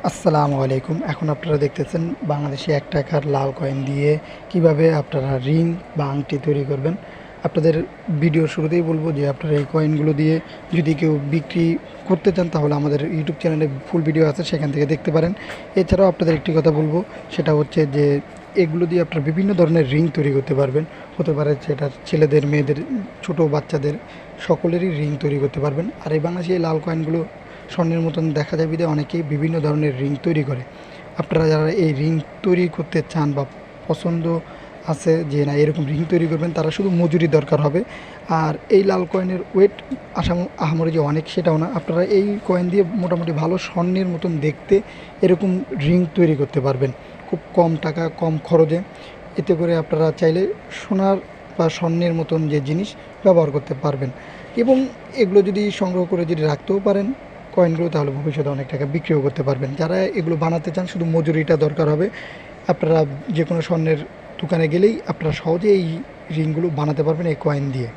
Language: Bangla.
আসসালামু আলাইকুম। এখন আপনারা দেখতেছেন বাংলাদেশি ৳১ লাল কয়েন দিয়ে কিভাবে আপনারা রিং বা আংটি তৈরি করবেন। আপনাদের ভিডিওর শুরুতেই বলব যে আপনারা এই কয়েনগুলো দিয়ে যদি কেউ বিক্রি করতে চান তাহলে আমাদের ইউটিউব চ্যানেলে ফুল ভিডিও আছে, সেখান থেকে দেখতে পারেন। এছাড়াও আপনাদের একটি কথা বলব, সেটা হচ্ছে যে এগুলো দিয়ে আপনারা বিভিন্ন ধরনের রিং তৈরি করতে পারবেন। হতে পারে সেটা ছেলেদের, মেয়েদের, ছোট বাচ্চাদের সকলেরই রিং তৈরি করতে পারবেন। আর এই বাংলাদেশি এই লাল কয়েনগুলো স্বর্ণের মতন দেখা যায় বিধায় অনেকেই বিভিন্ন ধরনের রিং তৈরি করে। আপনারা যারা এই রিং তৈরি করতে চান বা পছন্দ আছে যে না এরকম রিং তৈরি করবেন, তারা শুধু মজুরি দরকার হবে। আর এই লাল কয়েনের ওয়েট আহামরি যে অনেক সেটাও না। আপনারা এই কয়েন দিয়ে মোটামুটি ভালো স্বর্ণের মতন দেখতে এরকম রিং তৈরি করতে পারবেন খুব কম টাকা, কম খরচে। এতে করে আপনারা চাইলে সোনার বা স্বর্ণের মতন যে জিনিস ব্যবহার করতে পারবেন। এবং এগুলো যদি সংগ্রহ করে যদি রাখতেও পারেন কয়েনগুলো, তাহলে ভবিষ্যতে অনেক টাকা বিক্রিও করতে পারবেন। যারা এগুলো বানাতে চান শুধু মজুরিটা দরকার হবে। আপনারা যে কোনো স্বর্ণের দোকানে গেলেই আপনারা সহজে এই রিংগুলো বানাতে পারবেন এই কয়েন দিয়ে।